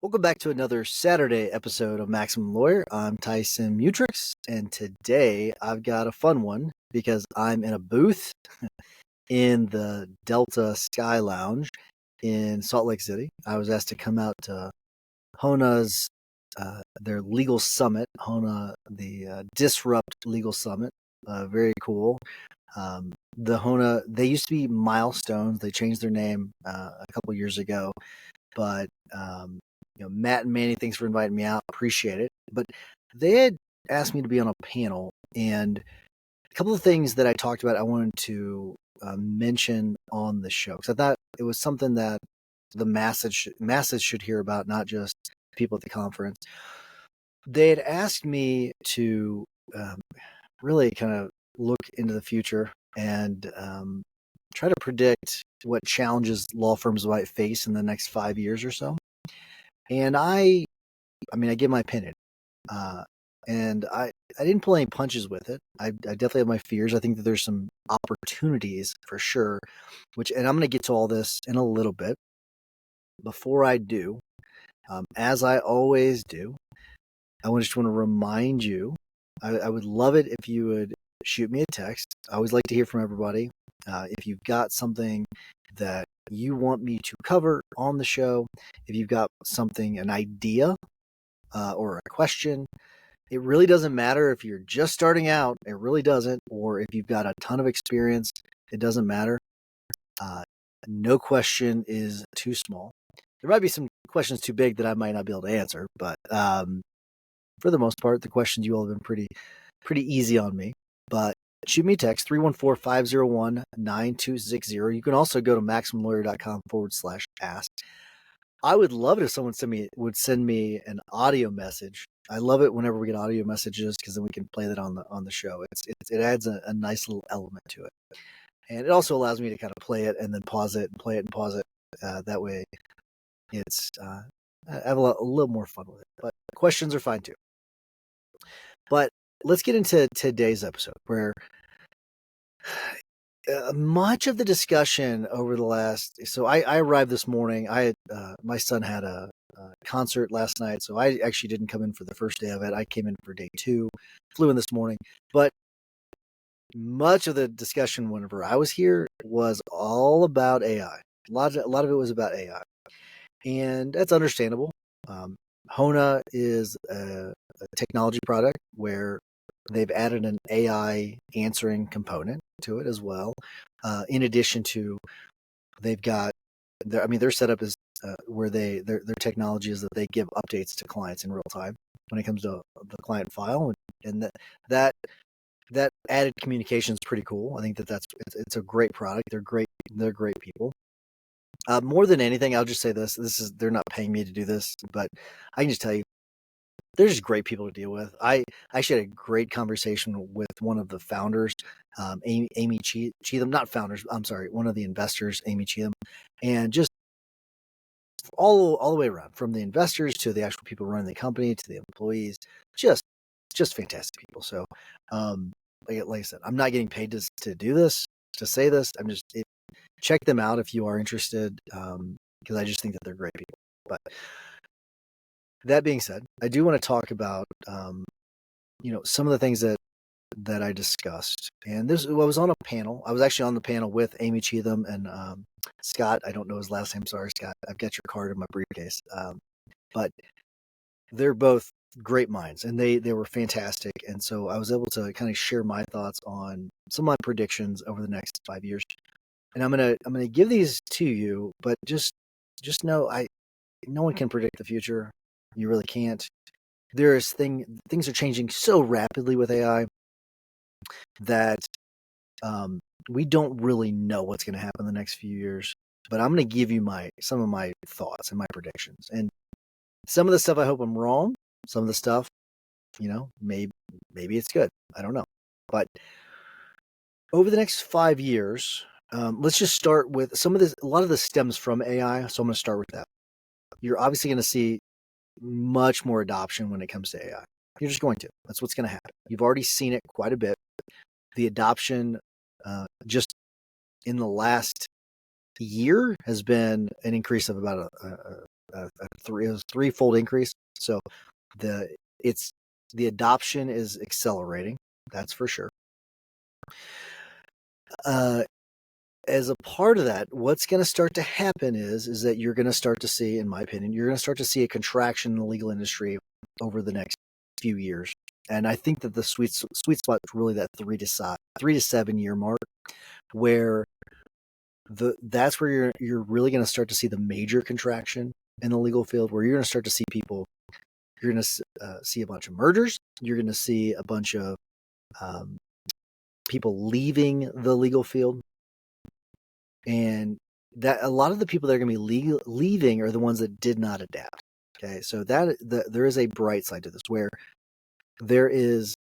Welcome back to another Saturday episode of Maximum Lawyer. I'm Tyson Mutrix, and today I've got a fun one because I'm in a booth in the Delta Sky Lounge in Salt Lake City. I was asked to come out to HONA's their legal summit, the Disrupt Legal Summit. Very cool. The HONA, they used to be Milestones. They changed their name a couple years ago, but Matt and Manny, thanks for inviting me out. Appreciate it. But they had asked me to be on a panel, and a couple of things that I talked about I wanted to mention on the show, because I thought it was something that the masses should hear about, not just people at the conference. They had asked me to really kind of look into the future and try to predict what challenges law firms might face in the next 5 years or so. And I give my opinion, and I didn't pull any punches with it. I definitely have my fears. I think that there's some opportunities for sure, and I'm going to get to all this in a little bit. Before I do, as I always do, I just want to remind you, I would love it if you would shoot me a text. I always like to hear from everybody. If you've got something that you want me to cover on the show, if you've got an idea or a question, it really doesn't matter if you're just starting out. It really doesn't. Or if you've got a ton of experience, it doesn't matter. No question is too small. There might be some questions too big that I might not be able to answer, but for the most part, the questions you all have been pretty easy on me. But shoot me a text, 314-501-9260. You can also go to maximumlawyer.com/ask. I would love it if someone would send me an audio message. I love it whenever we get audio messages, because then we can play that on the show. It adds a nice little element to it. And it also allows me to kind of play it and then pause it and play it and pause it. That way I have a little more fun with it. But questions are fine too. But let's get into today's episode, where much of the discussion over the last... So I arrived this morning. My son had a concert last night, so I actually didn't come in for the first day of it. I came in for day 2, flew in this morning. But much of the discussion whenever I was here was all about AI. A lot of it was about AI, and that's understandable. HONA is a technology product where they've added an AI answering component to it as well. In addition to, they've got their setup is where their technology is that they give updates to clients in real time when it comes to the client file, and that added communication is pretty cool. I think it's a great product. They're great people. More than anything, I'll just say they're not paying me to do this, but I can just tell you, they're just great people to deal with. I actually had a great conversation with one of the founders, Amy Cheatham, not founders, I'm sorry, one of the investors, Amy Cheatham, and just all the way around, from the investors to the actual people running the company to the employees, just fantastic people. So, like I said, I'm not getting paid to do this, to say this. Check them out if you are interested, because I just think that they're great people. But that being said, I do want to talk about some of the things that I discussed. And I was on a panel. I was actually on the panel with Amy Cheatham and Scott. I don't know his last name. Sorry, Scott. I've got your card in my briefcase. But they're both great minds, and they were fantastic. And so I was able to kind of share my thoughts on some of my predictions over the next 5 years. And I'm gonna give these to you, but just know, no one can predict the future. You really can't. Things are changing so rapidly with AI that we don't really know what's going to happen in the next few years. But I'm going to give you some of my thoughts and my predictions. And some of the stuff, I hope I'm wrong. Some of the stuff, maybe it's good. I don't know. But over the next 5 years, let's just start with some of this. A lot of this stems from AI, so I'm going to start with that. You're obviously going to see much more adoption when it comes to AI. You're just going to. That's what's going to happen. You've already seen it quite a bit. The adoption just in the last year has been an increase of about threefold increase. So the adoption is accelerating. That's for sure. As a part of that, what's going to start to happen is that you're going to start to see, in my opinion, you're going to start to see a contraction in the legal industry over the next few years. And I think that the sweet spot is really that 3 to 7 year mark, where that's where you're really going to start to see the major contraction in the legal field, where you're going to start to see people. You're going to see a bunch of mergers. You're going to see a bunch of people leaving the legal field. And that a lot of the people that are going to be leaving are the ones that did not adapt. Okay, so there is a bright side to this, where there is,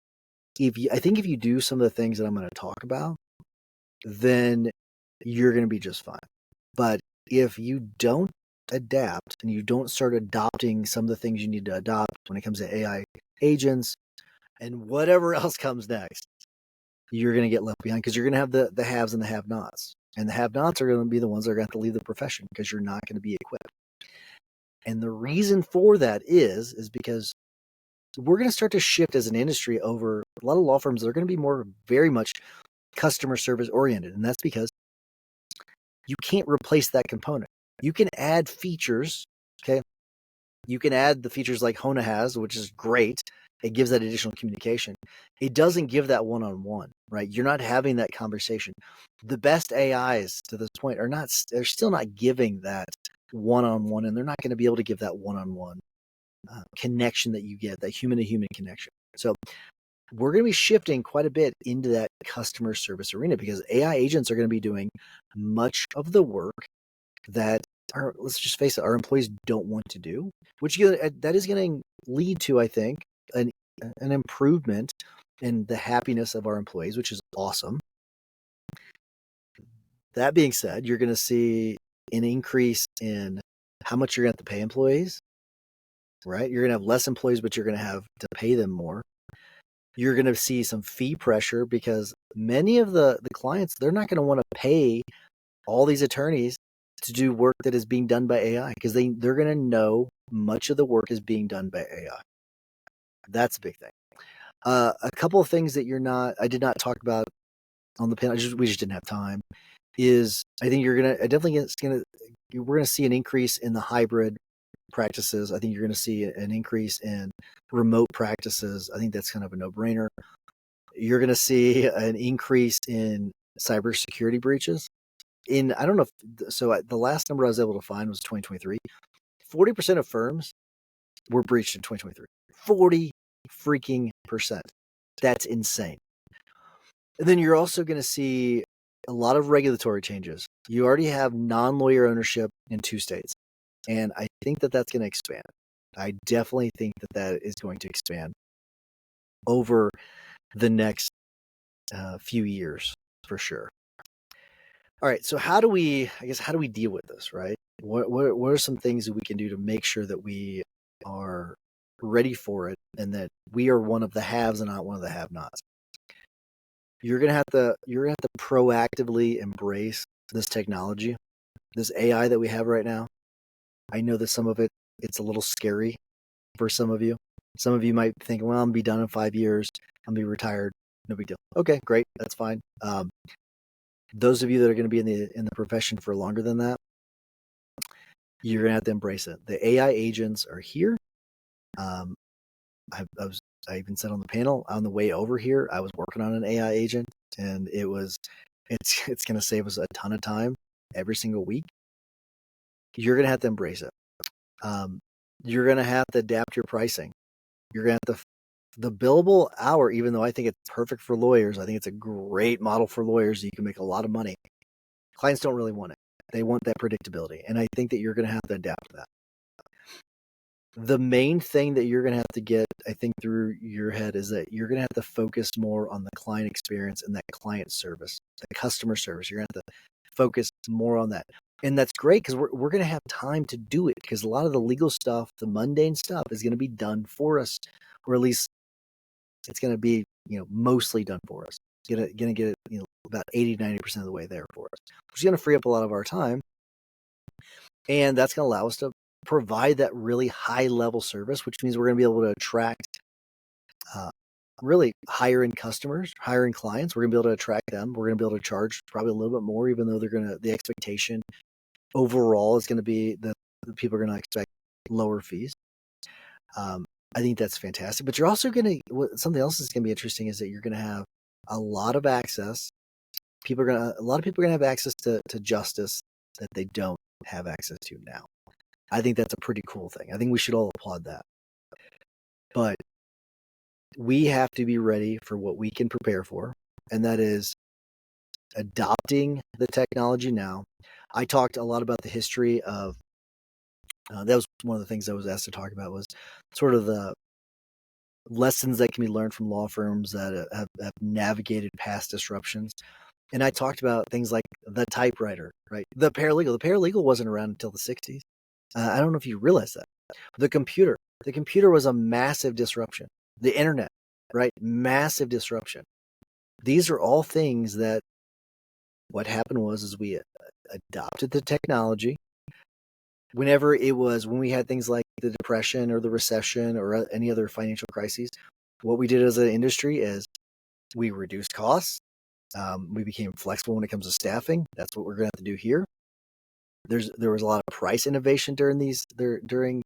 I think if you do some of the things that I'm going to talk about, then you're going to be just fine. But if you don't adapt and you don't start adopting some of the things you need to adopt when it comes to AI agents and whatever else comes next, you're going to get left behind, because you're going to have the haves and the have-nots. And the have-nots are going to be the ones that are going to have to leave the profession because you're not going to be equipped. And the reason for that is because we're going to start to shift as an industry over. A lot of law firms are going to be very much customer service oriented. And that's because you can't replace that component. You can add features, okay? You can add the features like Hona has, which is great. It gives that additional communication. It doesn't give that one-on-one, right? You're not having that conversation. The best AIs to this point they're still not giving that one-on-one, and they're not going to be able to give that one-on-one connection that you get, that human-to-human connection. So we're going to be shifting quite a bit into that customer service arena, because AI agents are going to be doing much of the work that let's just face it, our employees don't want to do, which that is going to lead to, I think, an improvement in the happiness of our employees, which is awesome. That being said, you're going to see an increase in how much you're going to have to pay employees, right? You're going to have less employees, but you're going to have to pay them more. You're going to see some fee pressure, because many of the clients, they're not going to want to pay all these attorneys to do work that is being done by AI, because they're going to know much of the work is being done by AI. That's a big thing. A couple of things that I did not talk about on the panel, we just didn't have time, is I think we're going to see an increase in the hybrid practices. I think you're going to see an increase in remote practices. I think that's kind of a no-brainer. You're going to see an increase in cybersecurity breaches. I don't know the last number I was able to find was 2023. 40% of firms were breached in 2023. 40 freaking percent. That's insane. And then you're also going to see a lot of regulatory changes. You already have non-lawyer ownership in 2 states, and I think that that's going to expand. I definitely think that is going to expand over the next few years, for sure. All right, so how do we deal with this, right? What are some things that we can do to make sure that we are ready for it, and that we are one of the haves and not one of the have-nots? You're gonna have to proactively embrace this technology, this AI that we have right now. I know that some of it's a little scary for some of you. Some of you might think, well, I'm gonna be done in 5 years. I'm gonna be retired. No big deal. Okay, great. That's fine. Those of you that are going to be in the profession for longer than that, you're going to have to embrace it. The AI agents are here. I even said on the panel, on the way over here, I was working on an AI agent, and it's going to save us a ton of time every single week. You're going to have to embrace it. You're going to have to adapt your pricing. You're going to have to the billable hour, even though I think it's perfect for lawyers, I think it's a great model for lawyers. You can make a lot of money. Clients don't really want it. They want that predictability. And I think that you're going to have to adapt to that. The main thing that you're going to have to get, I think, through your head is that you're going to have to focus more on the client experience and that client service, the customer service. You're going to have to focus more on that. And that's great, because we're going to have time to do it, because a lot of the legal stuff, the mundane stuff, is going to be done for us, or at least it's going to be, mostly done for us. Going to get it, about 80-90% of the way there for us, which is going to free up a lot of our time, and that's going to allow us to provide that really high level service, which means we're going to be able to attract really higher end customers, higher end clients. We're going to be able to attract them. We're going to be able to charge probably a little bit more, even though the expectation overall is going to be that people are going to expect lower fees. I think that's fantastic. But you're also going to, something else that's going to be interesting is that you're going to have a lot of access. A lot of people are going to have access to justice that they don't have access to now. I think that's a pretty cool thing. I think we should all applaud that. But we have to be ready for what we can prepare for, and that is adopting the technology now. I talked a lot about the history of, that was one of the things I was asked to talk about, was sort of the lessons that can be learned from law firms that have navigated past disruptions. And I talked about things like the typewriter, right? The paralegal. The paralegal wasn't around until the 60s. I don't know if you realize that. The computer was a massive disruption. The internet, right? Massive disruption. These are all things that what happened was we adopted the technology. When we had things like the depression or the recession or any other financial crises, what we did as an industry is we reduced costs. We became flexible when it comes to staffing. That's what we're going to have to do here. There was a lot of price innovation during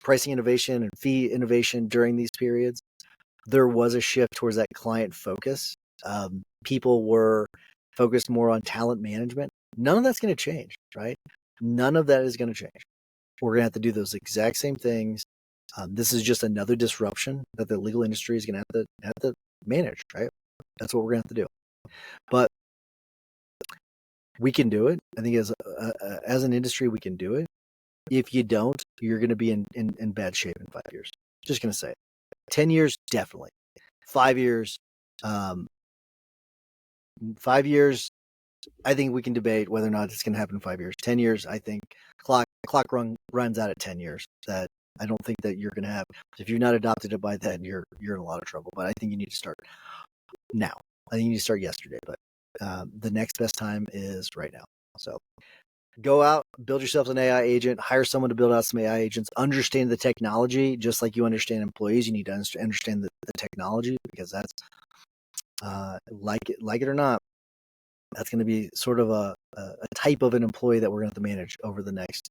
pricing innovation and fee innovation during these periods. There was a shift towards that client focus. People were focused more on talent management. None of that's going to change, right? None of that is going to change. We're going to have to do those exact same things. This is just another disruption that the legal industry is going to have to manage, right? That's what we're going to have to do. But we can do it. I think as an industry, we can do it. If you don't, you're going to be in bad shape in 5 years. Just going to say it. 10 years, definitely. 5 years, 5 years, I think we can debate whether or not it's going to happen in 5 years. 10 years, I think clock runs out at 10 years. That I don't think that you're going to have. If you've not adopted it by then, you're in a lot of trouble. But I think you need to start now. I think you need to start yesterday. But the next best time is right now. So go out, build yourself an AI agent, hire someone to build out some AI agents, understand the technology, just like you understand employees. You need to understand the technology, because that's like it or not, that's going to be sort of a type of an employee that we're going to have to manage over the next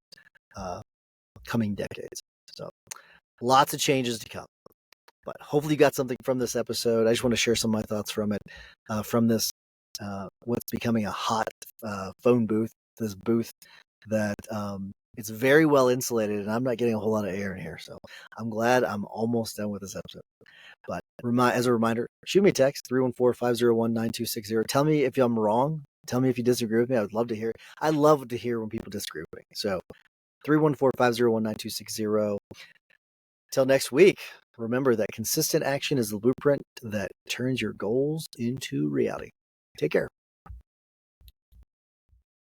coming decades. So lots of changes to come. But hopefully you got something from this episode. I just want to share some of my thoughts from it, from this, what's becoming a hot phone booth, this booth that it's very well insulated, and I'm not getting a whole lot of air in here. So I'm glad I'm almost done with this episode. But as a reminder, shoot me a text, 314-501-9260. Tell me if I'm wrong. Tell me if you disagree with me. I would love to hear. I love to hear when people disagree with me. So 314-501-9260. Till next week, remember that consistent action is the blueprint that turns your goals into reality. Take care.